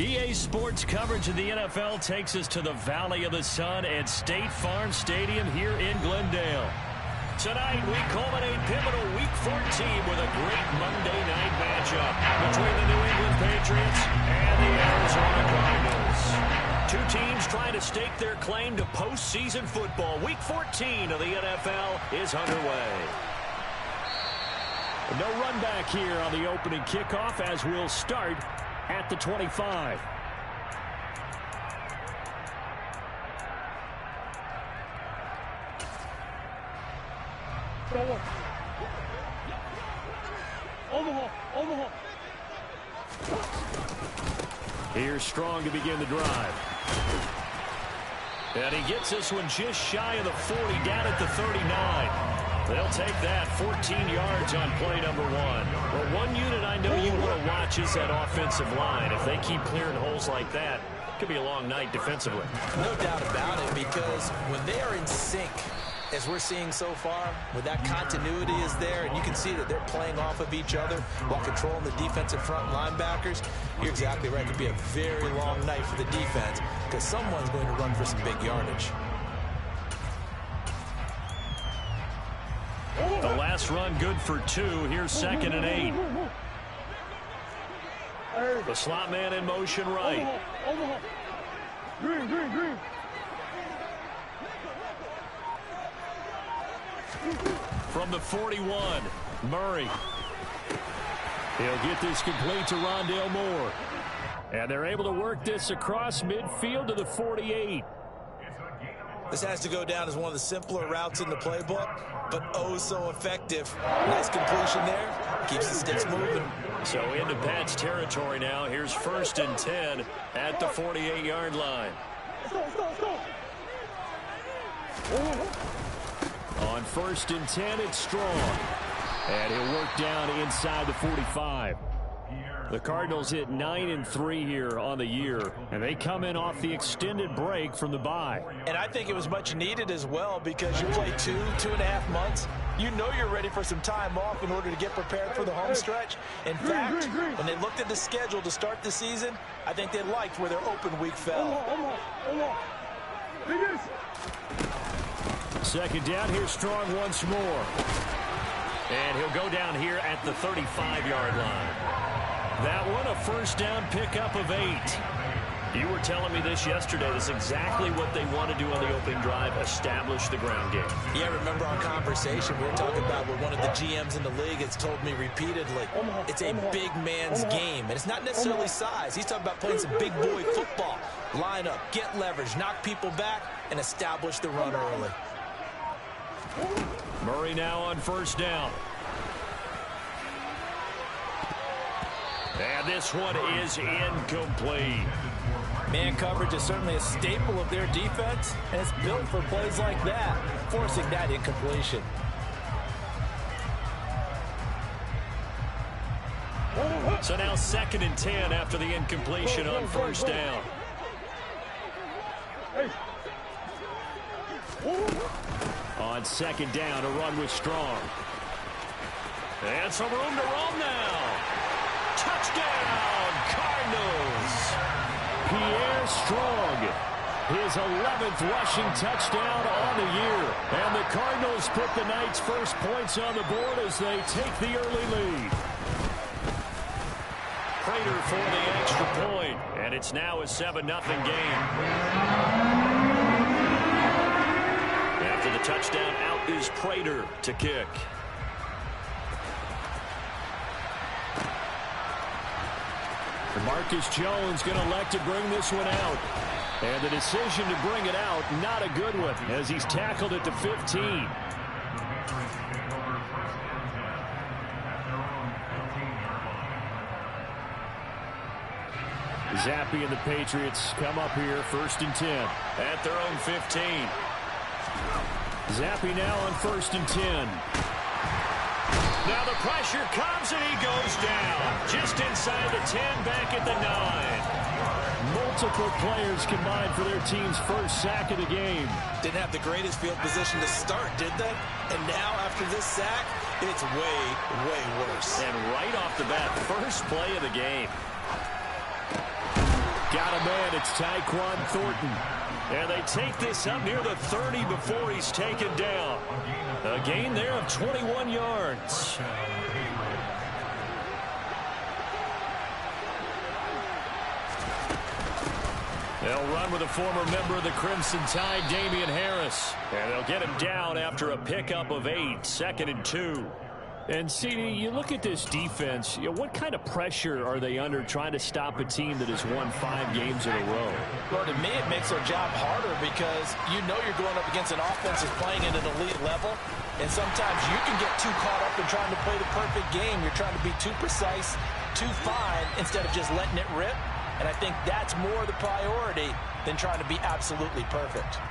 EA Sports coverage of the NFL takes us to the Valley of the Sun at State Farm Stadium here in Glendale. Tonight, we culminate pivotal Week 14 with a great Monday night matchup between the New England Patriots and the Arizona Cardinals. Two teams trying to stake their claim to postseason football. Week 14 of the NFL is underway. No run back here on the opening kickoff as we'll start at the 25. Here's Strong to begin the drive. And he gets this one just shy of the 40, down at the 39. They'll take that 14 yards on play number one. Well, one unit I know you want to watch is that offensive line. If they keep clearing holes like that, it could be a long night defensively. No doubt about it, because when they are in sync, as we're seeing so far, when that continuity is there, and you can see that they're playing off of each other while controlling the defensive front linebackers, you're exactly right. It could be a very long night for the defense because someone's going to run for some big yardage. The last run good for 2. Here's 2nd and 8. The slot man in motion right. From the 41, Murray. He'll get this complete to Rondale Moore. And they're able to work this across midfield to the 48. This has to go down as one of the simpler routes in the playbook, but oh so effective. Nice completion there. Keeps the sticks moving. So into Pat's territory now. Here's 1st and 10 at the 48-yard line. Let's go. On 1st and 10, it's Strong. And he'll work down inside the 45. The Cardinals hit 9-3 here on the year, and they come in off the extended break from the bye. And I think it was much needed as well, because you play 2.5 months. You know you're ready for some time off in order to get prepared for the home stretch. In fact, when they looked at the schedule to start the season, I think they liked where their open week fell. 2nd down, here's Strong once more. And he'll go down here at the 35-yard line. That one, a 1st down pickup of 8. You were telling me this yesterday. This is exactly what they want to do on the opening drive, establish the ground game. Yeah, remember our conversation. We were talking about what one of the GMs in the league has told me repeatedly. It's a big man's game, and it's not necessarily size. He's talking about playing some big boy football. Line up, get leverage, knock people back, and establish the run early. Murray now on 1st down. And this one is incomplete. Man coverage is certainly a staple of their defense, and it's built for plays like that, forcing that incompletion. So now 2nd and 10 after the incompletion on 1st down. On 2nd down, a run with Strong. And some room to roam now. Touchdown, Cardinals. Pierre Strong, his 11th rushing touchdown on the year. And the Cardinals put the night's first points on the board as they take the early lead. Prater for the extra point, and it's now a 7-0 game. After the touchdown, out is Prater to kick. Marcus Jones going to elect to bring this one out. And the decision to bring it out, not a good one, as he's tackled at the 15. Zappi and the Patriots come up here, 1st and 10. At their own 15. Zappi now on 1st and 10. Now the pressure comes and he goes down. Just inside the 10, back at the 9. Multiple players combined for their team's first sack of the game. Didn't have the greatest field position to start, did they? And now after this sack, it's way, way worse. And right off the bat, first play of the game. Got a man. It's Tyquan Thornton. And they take this up near the 30 before he's taken down. A gain there of 21 yards. They'll run with a former member of the Crimson Tide, Damian Harris. And they'll get him down after a pickup of 8, 2nd and 2. And, CD, you look at this defense, what kind of pressure are they under trying to stop a team that has won 5 games in a row? Well, to me, it makes their job harder because you know you're going up against an offense that's playing at an elite level. And sometimes you can get too caught up in trying to play the perfect game. You're trying to be too precise, too fine, instead of just letting it rip. And I think that's more the priority than trying to be absolutely perfect.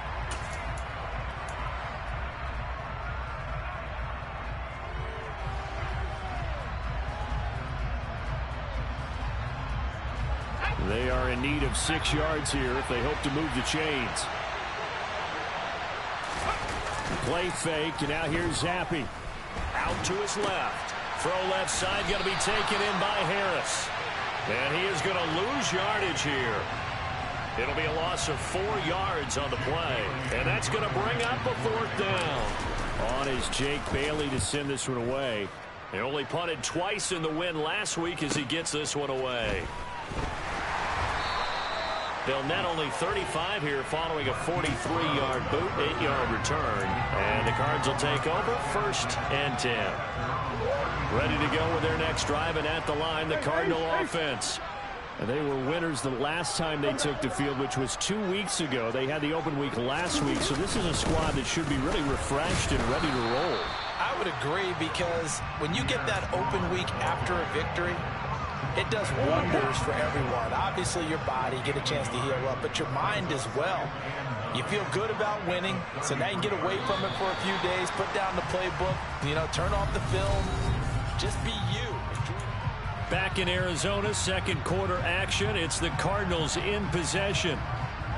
They are in need of 6 yards here if they hope to move the chains. Play fake, and now here's Zappi. Out to his left. Throw left side, going to be taken in by Harris. And he is going to lose yardage here. It'll be a loss of 4 yards on the play. And that's going to bring up a 4th down. On is Jake Bailey to send this one away. They only punted twice in the win last week as he gets this one away. They'll net only 35 here following a 43-yard boot, 8-yard return. And the Cards will take over 1st and 10. Ready to go with their next drive, and at the line, the Cardinal offense. And they were winners the last time they took the field, which was 2 weeks ago. They had the open week last week, so this is a squad that should be really refreshed and ready to roll. I would agree, because when you get that open week after a victory, it does wonders for everyone. Obviously, your body, get a chance to heal up, but your mind as well. You feel good about winning, so now you can get away from it for a few days, put down the playbook, turn off the film, just be you. Back in Arizona, 2nd quarter action. It's the Cardinals in possession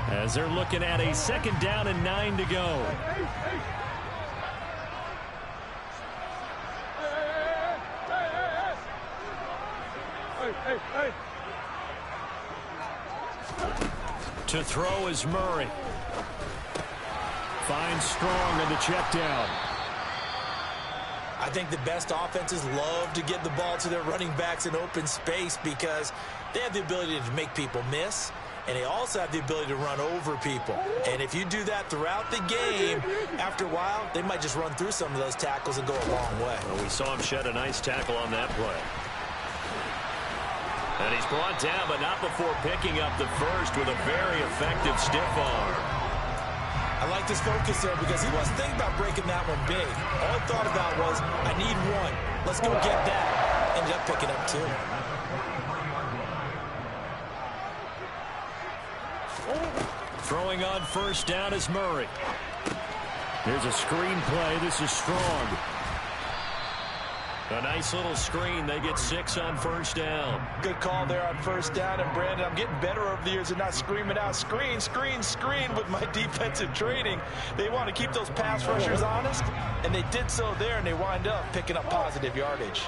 as they're looking at a 2nd down and 9 to go. To throw is Murray. Finds Strong on the check down. I think the best offenses love to get the ball to their running backs in open space because they have the ability to make people miss, and they also have the ability to run over people. And if you do that throughout the game, after a while, they might just run through some of those tackles and go a long way. Well, we saw him shed a nice tackle on that play. And he's brought down, but not before picking up the first with a very effective stiff arm. I like this focus there because he wasn't thinking about breaking that one big. All he thought about was, I need one. Let's go get that. Ended up picking up 2. Throwing on 1st down is Murray. Here's a screen play. This is Strong. A nice little screen. They get 6 on 1st down. Good call there on 1st down. And, Brandon, I'm getting better over the years and not screaming out, screen, screen, screen with my defensive training. They want to keep those pass rushers honest, and they did so there, and they wind up picking up positive yardage.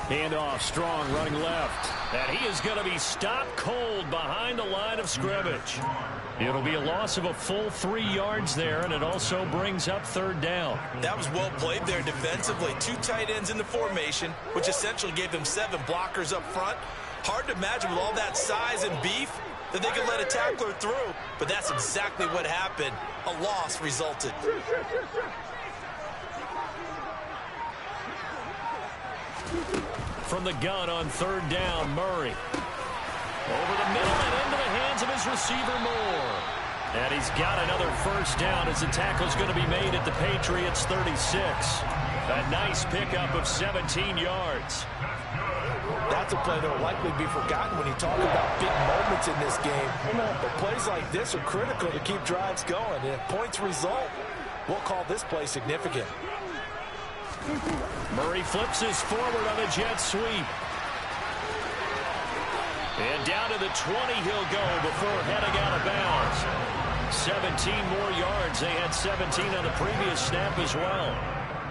Handoff, Strong running left. And he is going to be stopped cold behind the line of scrimmage. It'll be a loss of a full 3 yards there, and it also brings up 3rd down. That was well played there defensively. 2 tight ends in the formation, which essentially gave them 7 blockers up front. Hard to imagine with all that size and beef that they could let a tackler through, but that's exactly what happened. A loss resulted. From the gun on 3rd down, Murray. Over the middle and into the hands of his receiver, Moore. And he's got another 1st down as the tackle's going to be made at the Patriots' 36. A nice pickup of 17 yards. That's a play that will likely be forgotten when you talk about big moments in this game. But plays like this are critical to keep drives going. And if points result, we'll call this play significant. Murray flips his forward on a jet sweep. And down to the 20 he'll go before heading out of bounds. 17 more yards. They had 17 on the previous snap as well.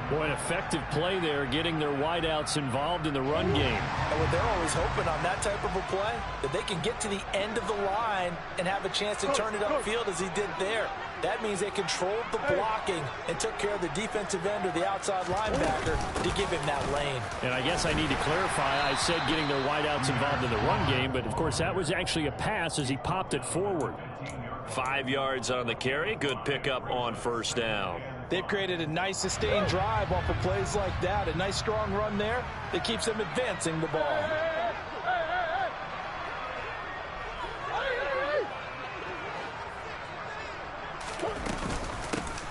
Boy, an effective play there, getting their wideouts involved in the run game. And what they're always hoping on that type of a play, that they can get to the end of the line and have a chance to turn it upfield as he did there. That means they controlled the blocking and took care of the defensive end or the outside linebacker to give him that lane. And I guess I need to clarify, I said getting their wideouts involved in the run game, but of course that was actually a pass as he popped it forward. 5 yards on the carry. Good pickup on first down. They've created a nice sustained drive off of plays like that. A nice strong run there that keeps them advancing the ball.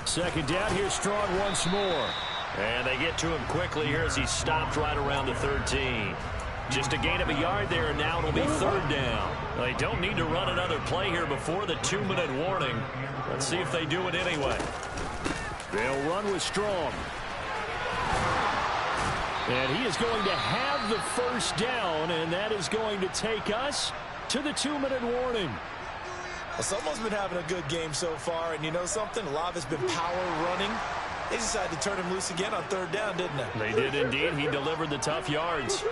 Second down, here's Strong once more. And they get to him quickly here as he stopped right around the 13. Just a gain of a yard there, and now it'll be third down. They don't need to run another play here before the 2-minute warning. Let's see if they do it anyway. They'll run with Strong. And he is going to have the first down, and that is going to take us to the 2-minute warning. Well, someone's been having a good game so far, and you know something? A lot of it's been power running. They decided to turn him loose again on third down, didn't they? They did indeed. He delivered the tough yards.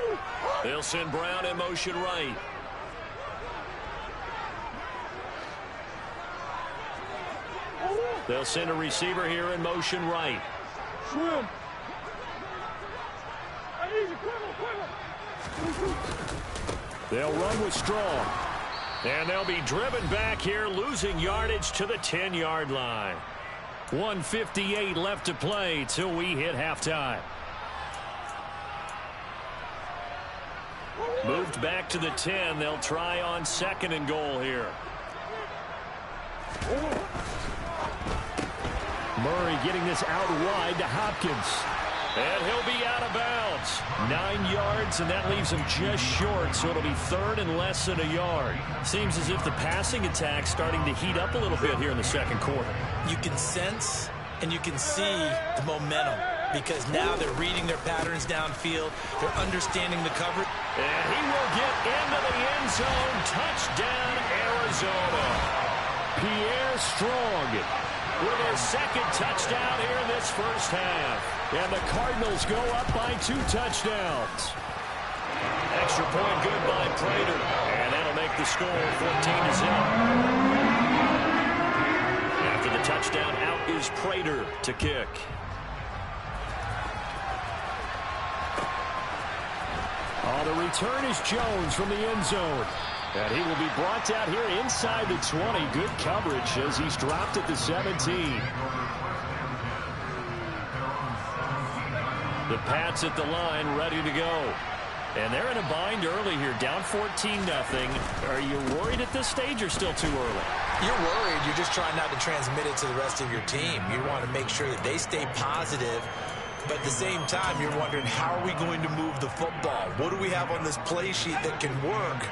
They'll send Brown in motion right. They'll send a receiver here in motion right. They'll run with Strong. And they'll be driven back here, losing yardage to the 10-yard line. 1:58 left to play till we hit halftime. Moved back to the 10. They'll try on 2nd and goal here. Murray getting this out wide to Hopkins. And he'll be out of bounds. 9 yards, and that leaves him just short, so it'll be third and less than a yard. Seems as if the passing attack's starting to heat up a little bit here in the second quarter. You can sense and you can see the momentum because now they're reading their patterns downfield. They're understanding the coverage. And he will get into the end zone. Touchdown, Arizona. Pierre Strong with his second touchdown here in this first half. And the Cardinals go up by 2 touchdowns. Extra point good by Prater. And that'll make the score 14-0. After the touchdown, out is Prater to kick. The return is Jones from the end zone. And he will be brought out here inside the 20. Good coverage as he's dropped at the 17. The Pats at the line ready to go. And they're in a bind early here, down 14-0. Are you worried at this stage or still too early? You're worried. You're just trying not to transmit it to the rest of your team. You want to make sure that they stay positive. But at the same time, you're wondering, how are we going to move the football? What do we have on this play sheet that can work?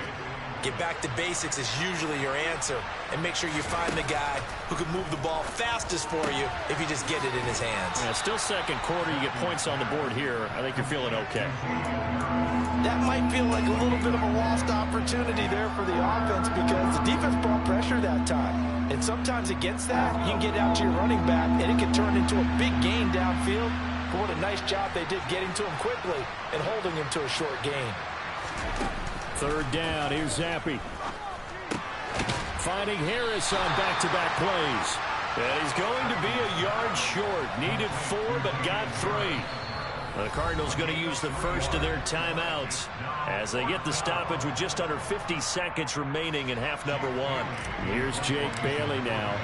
Get back to basics is usually your answer. And make sure you find the guy who can move the ball fastest for you if you just get it in his hands. Yeah, still second quarter. You get points on the board here. I think you're feeling okay. That might feel like a little bit of a lost opportunity there for the offense because the defense brought pressure that time. And sometimes against that, you can get out to your running back, and it can turn into a big gain downfield. But what a nice job they did getting to him quickly and holding him to a short gain. Third down, here's Zappi. Finding Harris on back-to-back plays. And he's going to be a yard short. Needed 4, but got 3. The Cardinals going to use the first of their timeouts as they get the stoppage with just under 50 seconds remaining in half number 1. Here's Jake Bailey now.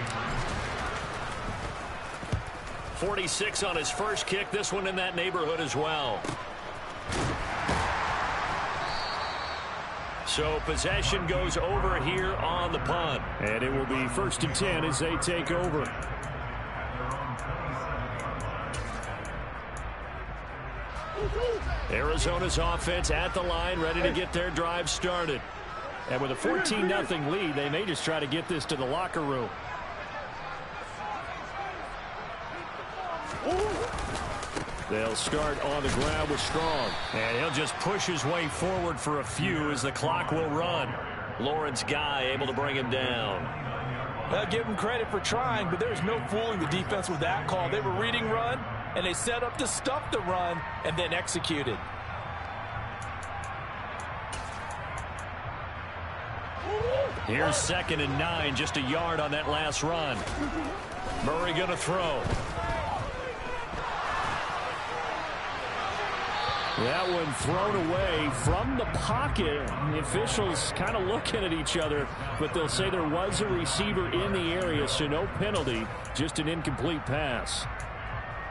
46 on his first kick. This one in that neighborhood as well. So possession goes over here on the punt. And it will be 1st and 10 as they take over. Arizona's offense at the line, ready to get their drive started. And with a 14-0 lead, they may just try to get this to the locker room. They'll start on the ground with Strong. And he'll just push his way forward for a few as the clock will run. Lawrence Guy able to bring him down. Well, give him credit for trying, but there's no fooling the defense with that call. They were reading run, and they set up to stuff the run and then execute it. Here's 2nd and 9, just a yard on that last run. Murray going to throw. That one thrown away from the pocket. The officials kind of looking at each other, but they'll say there was a receiver in the area, so no penalty, just an incomplete pass.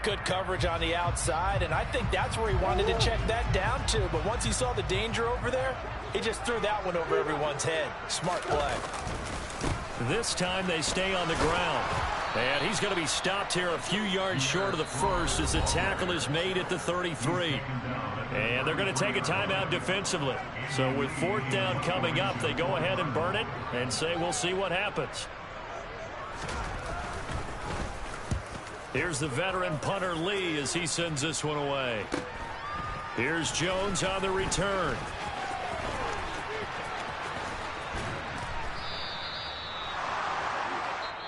Good coverage on the outside, and I think that's where he wanted to check that down to. But once he saw the danger over there, he just threw that one over everyone's head. Smart play. This time they stay on the ground. And he's going to be stopped here a few yards short of the first as the tackle is made at the 33. And they're going to take a timeout defensively. So with 4th down coming up, they go ahead and burn it and say we'll see what happens. Here's the veteran punter Lee as he sends this one away. Here's Jones on the return.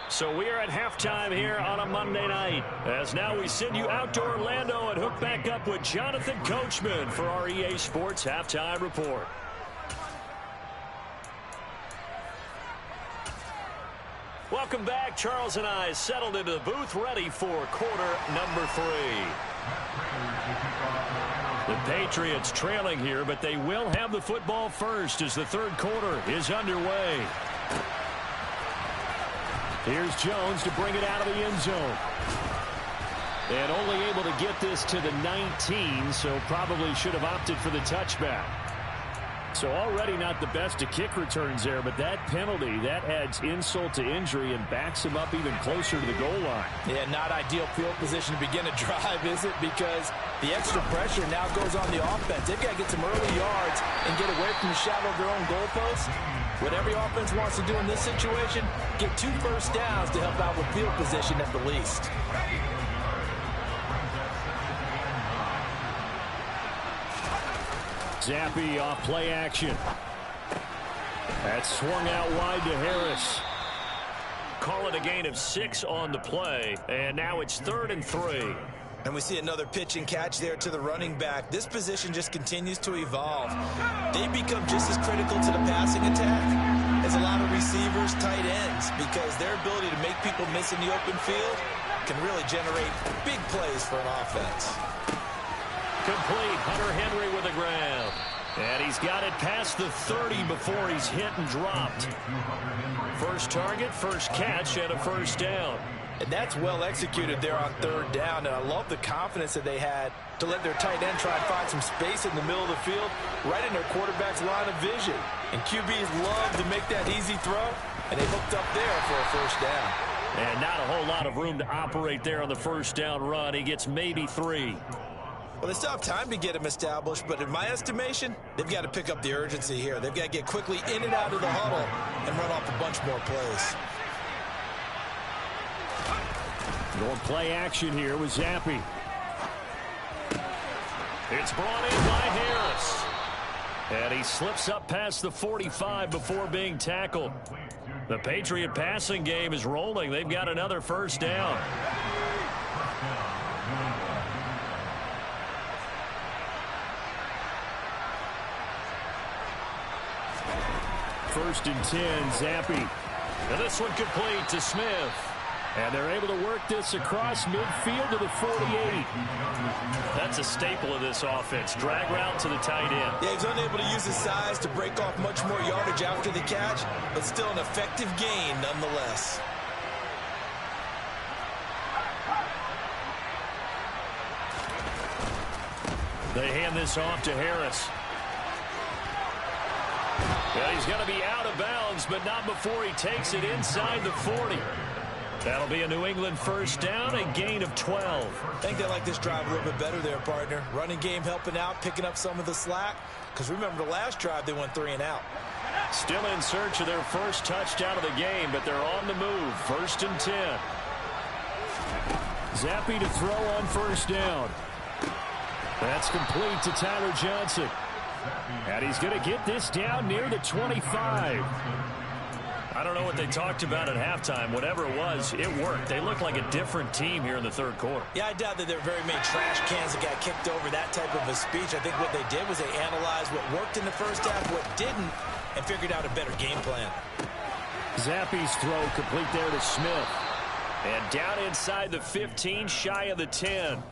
So we are at halftime here on a Monday night. As now we send you out to Orlando and hook back up with Jonathan Coachman for our EA Sports Halftime Report. Welcome back. Charles and I settled into the booth ready for quarter number 3. The Patriots trailing here, but they will have the football first as the 3rd quarter is underway. Here's Jones to bring it out of the end zone. And only able to get this to the 19, so probably should have opted for the touchback. So already not the best of kick returns there, but that penalty, that adds insult to injury and backs him up even closer to the goal line. Yeah, not ideal field position to begin a drive, is it? Because the extra pressure now goes on the offense. They've got to get some early yards and get away from the shadow of their own goalposts. What every offense wants to do in this situation, get 2 first downs to help out with field position at the least. Zappi off play action. That's swung out wide to Harris. Call it a gain of 6 on the play, and now it's 3rd and 3. And we see another pitch and catch there to the running back. This position just continues to evolve. They become just as critical to the passing attack as a lot of receivers, tight ends, because their ability to make people miss in the open field can really generate big plays for an offense. Complete. Hunter Henry with the ground. And he's got it past the 30 before he's hit and dropped. First target, first catch, and a first down. And that's well executed there on 3rd down. And I love the confidence that they had to let their tight end try and find some space in the middle of the field, right in their quarterback's line of vision. And QBs love to make that easy throw, and they hooked up there for a first down. And not a whole lot of room to operate there on the first down run. He gets maybe 3. Well, they still have time to get him established, but in my estimation, they've got to pick up the urgency here. They've got to get quickly in and out of the huddle and run off a bunch more plays. Going play action here with Zappi. It's brought in by Harris. And he slips up past the 45 before being tackled. The Patriot passing game is rolling. They've got another first down. First and 10, Zappi. And this one complete to Smith. And they're able to work this across midfield to the 48. That's a staple of this offense. Drag route to the tight end. Yeah, he's unable to use his size to break off much more yardage after the catch, but still an effective gain nonetheless. They hand this off to Harris. Yeah, he's going to be out of bounds, but not before he takes it inside the 40. That'll be a New England first down, a gain of 12. I think they like this drive a little bit better there, partner. Running game helping out, picking up some of the slack. Because remember, the last drive, they went 3 and out. Still in search of their first touchdown of the game, but they're on the move. First and 10. Zappi to throw on first down. That's complete to Tyler Johnson. And he's going to get this down near the 25. I don't know what they talked about at halftime. Whatever it was, it worked. They looked like a different team here in the third quarter. Yeah, I doubt that there are very many trash cans that got kicked over that type of a speech. I think what they did was they analyzed what worked in the first half, what didn't, and figured out a better game plan. Zappi's throw complete there to Smith. And down inside the 15, shy of the 10.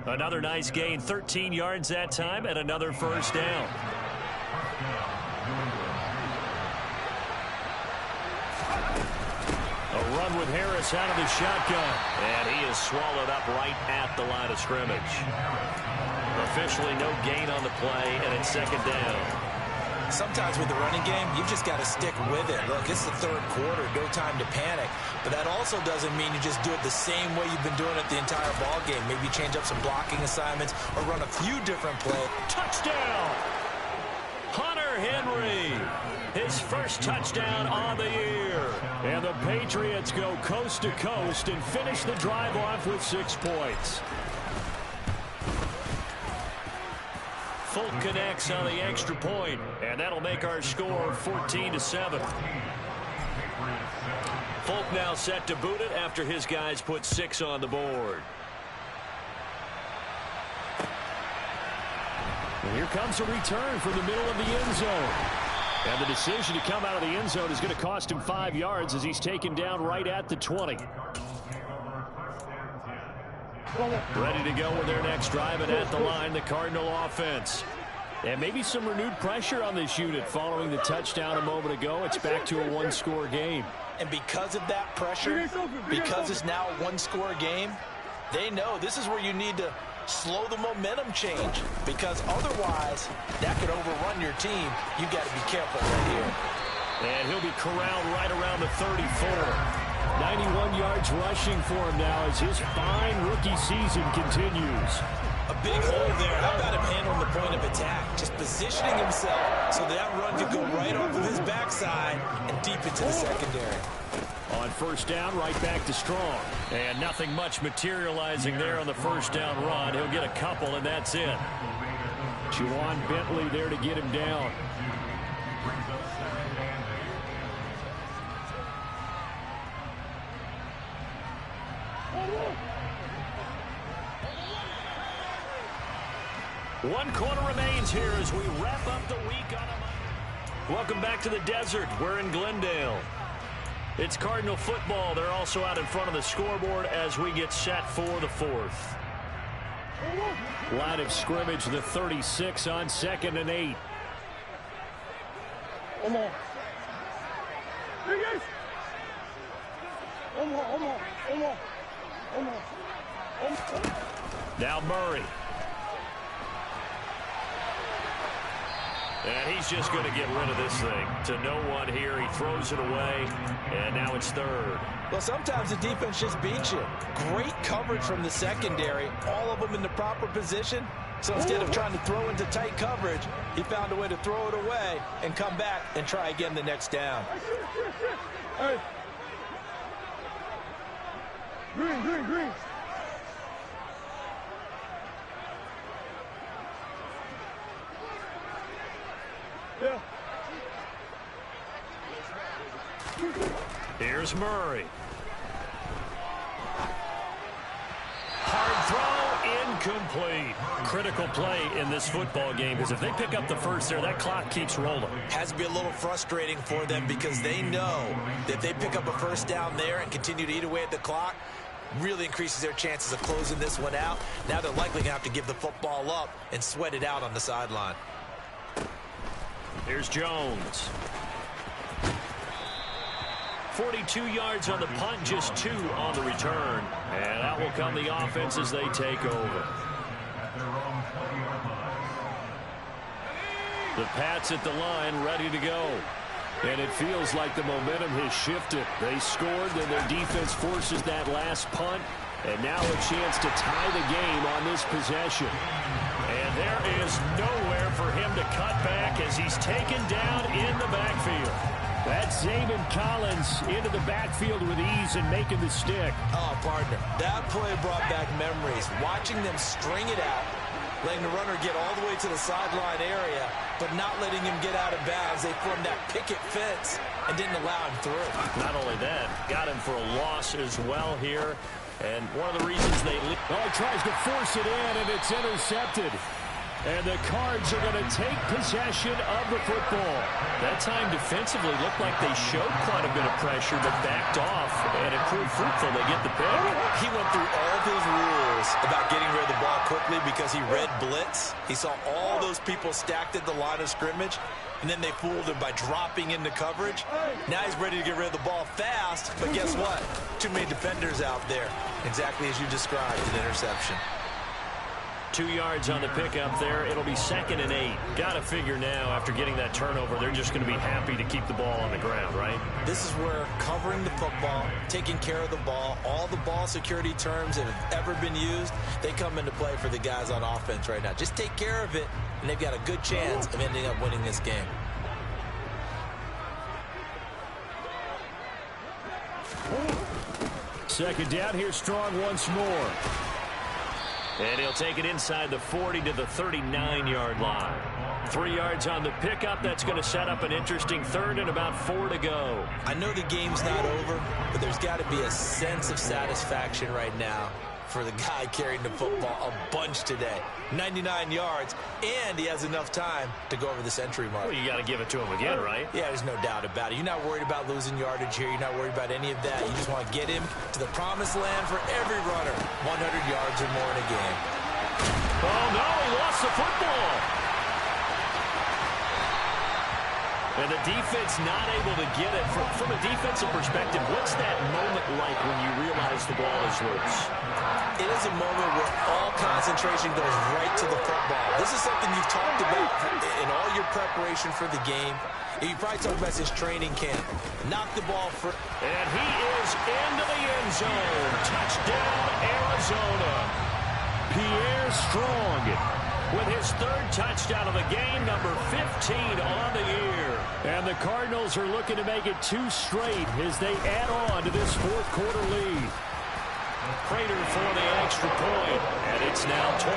Another nice gain, 13 yards that time, and another first down. A run with Harris out of the shotgun. And he is swallowed up right at the line of scrimmage. Officially no gain on the play, and it's second down. Sometimes with the running game, you've just got to stick with it. Look, it's the third quarter, no time to panic. But that also doesn't mean you just do it the same way you've been doing it the entire ball game. Maybe change up some blocking assignments or run a few different plays. Touchdown! Hunter Henry, his first touchdown on the year. And the Patriots go coast to coast and finish the drive off with 6 points. Folk connects on the extra point, and that'll make our score 14-7. Folk now set to boot it after his guys put 6 on the board. And here comes a return from the middle of the end zone. And the decision to come out of the end zone is going to cost him 5 yards as he's taken down right at the 20. Ready to go with their next drive, and at the line, the Cardinal offense. And maybe some renewed pressure on this unit following the touchdown a moment ago. It's back to a one-score game. And because of that pressure, because it's now a one-score game, they know this is where you need to slow the momentum change, because otherwise that could overrun your team. You've got to be careful right here. And he'll be corralled right around the 34. 91 yards rushing for him now as his fine rookie season continues. A big hole there. How about him handling the point of attack? Just positioning himself so that run could go right off of his backside and deep into the secondary. On first down, right back to Strong. And nothing much materializing there on the first down run. He'll get a couple, and that's it. Juwan Bentley there to get him down. One quarter remains here as we wrap up the week on a... Welcome back to the desert. We're in Glendale. It's Cardinal football. They're also out in front of the scoreboard as we get set for the fourth. Line of scrimmage, the 36 on 2nd and 8. Now Murray. And he's just going to get rid of this thing. To no one here. He throws it away. And now it's third. Well, sometimes the defense just beats you. Great coverage from the secondary. All of them in the proper position. So instead of trying to throw into tight coverage, he found a way to throw it away and come back and try again the next down. Hey. Green. Yeah. Here's Murray. Hard throw, incomplete. Critical play in this football game, because if they pick up the first there, that clock keeps rolling. Has to be a little frustrating for them because they know that if they pick up a first down there and continue to eat away at the clock, really increases their chances of closing this one out. Now they're likely going to have to give the football up and sweat it out on the sideline. Here's Jones. 42 yards on the punt, just 2 on the return. And out will come the offense as they take over. The Pats at the line, ready to go. And it feels like the momentum has shifted. They scored, then their defense forces that last punt. And now a chance to tie the game on this possession. And there is nowhere for him to cut back as he's taken down in the backfield. That's Zaven Collins into the backfield with ease and making the stick. Oh, partner, that play brought back memories. Watching them string it out, letting the runner get all the way to the sideline area, but not letting him get out of bounds. They formed that picket fence and didn't allow him through. Not only that, got him for a loss as well here. And one of the reasons they... Oh, he tries to force it in, and it's intercepted. And the Cards are going to take possession of the football. That time defensively looked like they showed quite a bit of pressure, but backed off, and it proved fruitful. They get the pick. He went through all of his rules about getting rid of the ball quickly because he read blitz. He saw all those people stacked at the line of scrimmage, and then they fooled him by dropping into coverage. Now he's ready to get rid of the ball fast, but guess what? Too many defenders out there. Exactly as you described, an interception. 2 yards on the pickup there. It'll be 2nd and 8. Got to figure now, after getting that turnover, they're just going to be happy to keep the ball on the ground, right? This is where covering the football, taking care of the ball, all the ball security terms that have ever been used, they come into play for the guys on offense right now. Just take care of it, and they've got a good chance of ending up winning this game. Second down, here's Strong once more. And he'll take it inside the 40 to the 39-yard line. 3 yards on the pickup. That's going to set up an interesting 3rd and about 4 to go. I know the game's not over, but there's got to be a sense of satisfaction right now for the guy carrying the football a bunch today. 99 yards, and he has enough time to go over the century mark. Well, you got to give it to him again, right? Yeah, there's no doubt about it. You're not worried about losing yardage here. You're not worried about any of that. You just want to get him to the promised land for every runner. 100 yards or more in a game. Oh, no, he lost the football. And the defense not able to get it. From a defensive perspective, what's that moment like when you realize the ball is loose? It is a moment where all concentration goes right to the football. This is something you've talked about in all your preparation for the game. You probably talked about this training camp. Knock the ball for... And he is into the end zone. Touchdown, Arizona. Pierre Strong with his 3rd touchdown of the game, number 15 on the year. And the Cardinals are looking to make it 2 straight as they add on to this 4th quarter lead. Prater for the extra point, and it's now 21-7.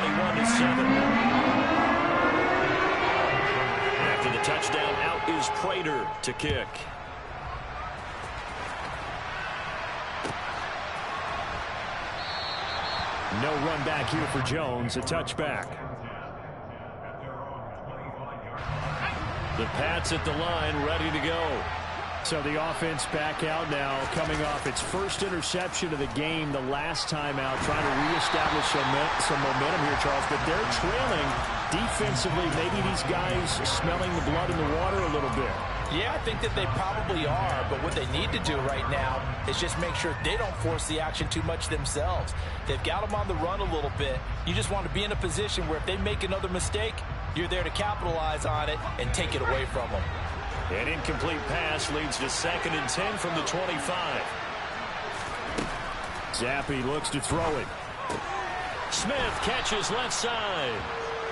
After the touchdown, out is Prater to kick. No run back here for Jones, a touchback. The Pats at the line, ready to go. So the offense back out now, coming off its first interception of the game the last time out, trying to reestablish some momentum here, Charles. But they're trailing defensively. Maybe these guys smelling the blood in the water a little bit. Yeah, I think that they probably are, but what they need to do right now is just make sure they don't force the action too much themselves. They've got them on the run a little bit. You just want to be in a position where if they make another mistake, you're there to capitalize on it and take it away from them. An incomplete pass leads to 2nd and 10 from the 25. Zappi looks to throw it. Smith catches left side.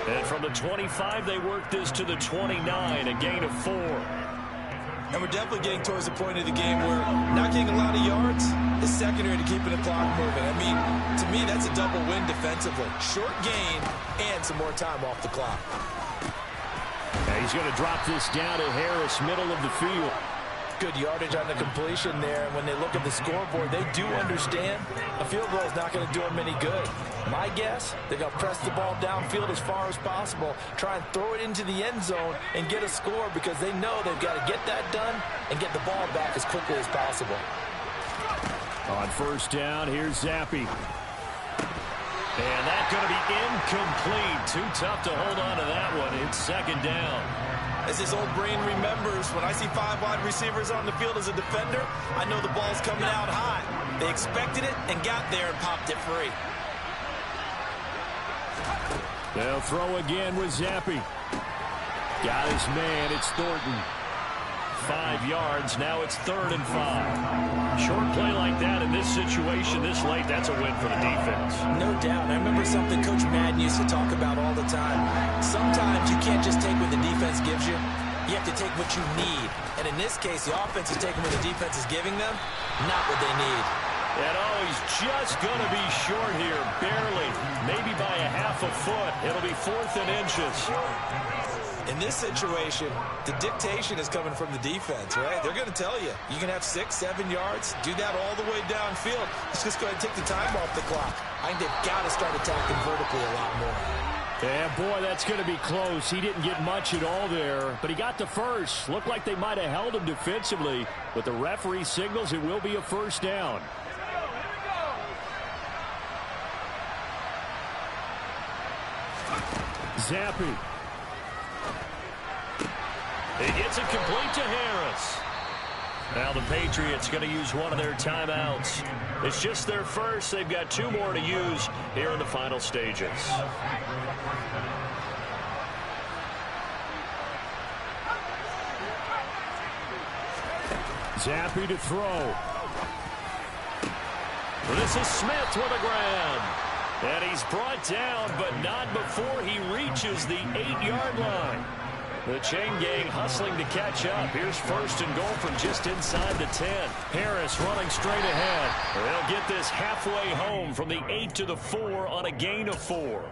And from the 25, they work this to the 29, a gain of 4. And we're definitely getting towards the point of the game where not getting a lot of yards is secondary to keeping the clock moving. I mean, to me, that's a double win defensively. Short gain and some more time off the clock. And he's going to drop this down to Harris, middle of the field. Good yardage on the completion there. And when they look at the scoreboard, they do understand a field goal is not going to do them any good. My guess, they're going to press the ball downfield as far as possible, try and throw it into the end zone and get a score because they know they've got to get that done and get the ball back as quickly as possible. On 1st down, here's Zappi. And that's going to be incomplete. Too tough to hold on to that one. It's 2nd down. As his old brain remembers, when I see 5 wide receivers on the field as a defender, I know the ball's coming out high. They expected it and got there and popped it free. They'll throw again with Zappi. Got his man. It's Thornton. 5 yards. Now it's 3rd and 5. Short play like that in this situation this late, that's a win for the defense. No doubt. I remember something Coach Madden used to talk about all the time. Sometimes you can't just take what the defense gives you. You have to take what you need. And in this case, the offense is taking what the defense is giving them, not what they need. And oh, he's just going to be short here, barely, maybe by a half a foot. It'll be 4th and inches. In this situation, the dictation is coming from the defense, right? They're going to tell you, you can have 6, 7 yards, do that all the way downfield. Let's just go ahead and take the time off the clock. I think they've got to start attacking vertically a lot more. Yeah, boy, that's going to be close. He didn't get much at all there, but he got the first. Looked like they might have held him defensively, but the referee signals it will be a first down. Zappi. He gets it complete to Harris. Now the Patriots going to use one of their timeouts. It's just their first. They've got 2 more to use here in the final stages. Zappi to throw. This is Smith with a grab. And he's brought down, but not before he reaches the 8-yard line. The chain gang hustling to catch up. Here's first and goal from just inside the 10. Harris running straight ahead. They'll get this halfway home from the 8 to the 4 on a gain of 4.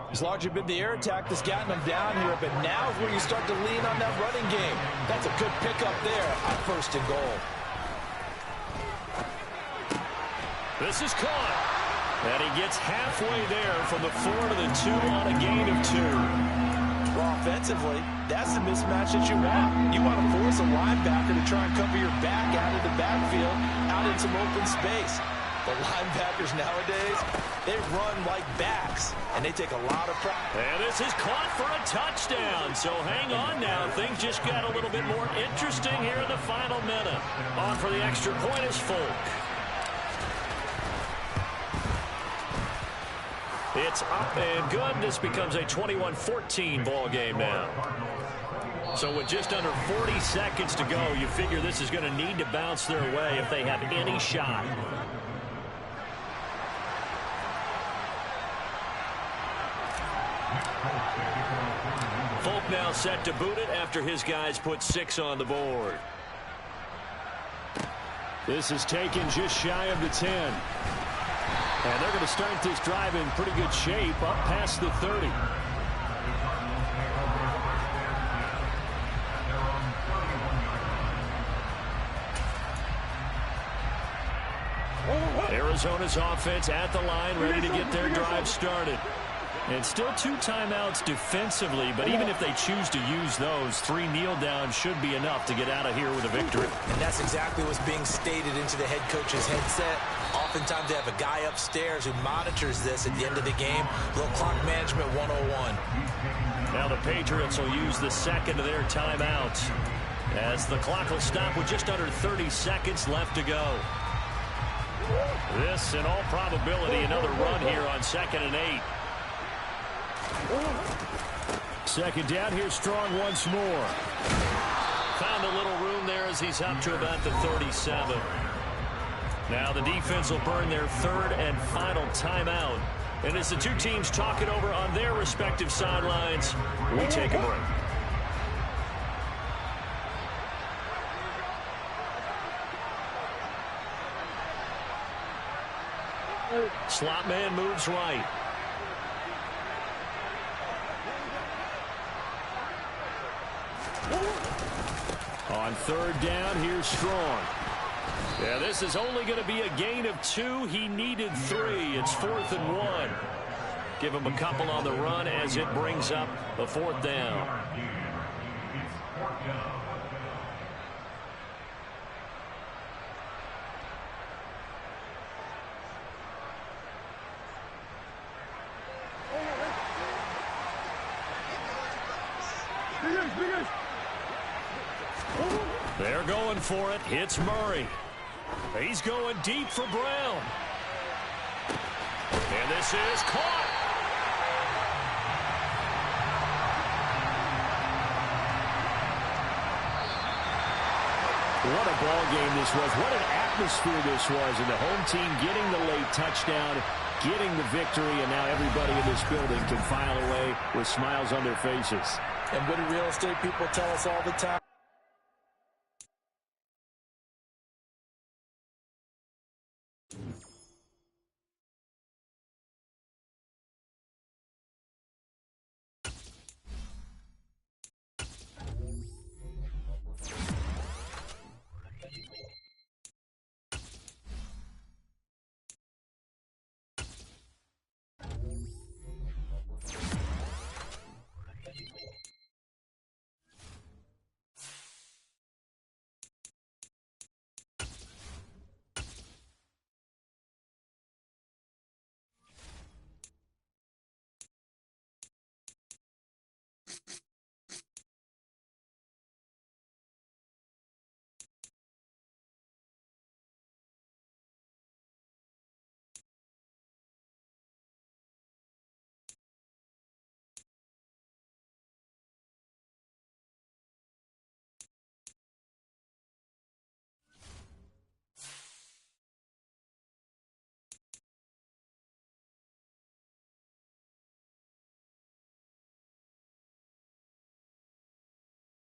It's largely been the air attack that's gotten them down here, but now is where you start to lean on that running game. That's a good pickup there on first and goal. This is caught. And he gets halfway there from the 4 to the 2 on a gain of 2. Well, offensively, that's the mismatch that you want. You want to force a linebacker to try and cover your back out of the backfield, out in some open space. The linebackers nowadays, they run like backs, and they take a lot of practice. And this is caught for a touchdown. So hang on now. Things just got a little bit more interesting here in the final minute. On for the extra point is Folk. It's up and good. This becomes a 21-14 ball game now. So with just under 40 seconds to go, you figure this is going to need to bounce their way if they have any shot. Folk now set to boot it after his guys put 6 on the board. This is taken just shy of the 10. And they're going to start this drive in pretty good shape up past the 30. Arizona's offense at the line, ready to get their drive started. And still 2 timeouts defensively, but even if they choose to use those, 3 kneel downs should be enough to get out of here with a victory. And that's exactly what's being stated into the head coach's headset. Oftentimes they have a guy upstairs who monitors this at the end of the game. Little clock management 101. Now the Patriots will use the second of their timeouts as the clock will stop with just under 30 seconds left to go. This, in all probability, another run here on 2nd and 8. Second down, here's Strong once more. Found a little room there as he's up to about the 37. Now the defense will burn their 3rd and final timeout. And as the 2 teams talk it over on their respective sidelines, we take a break. Slot man moves right. On 3rd down, here's Strong. Yeah, this is only going to be a gain of 2. He needed 3. It's 4th and 1. Give him a couple on the run as it brings up the 4th down. They're going for it. Hits Murray. He's going deep for Brown. And this is caught. What a ball game this was. What an atmosphere this was. And the home team getting the late touchdown, getting the victory, and now everybody in this building can file away with smiles on their faces. And what do real estate people tell us all the time?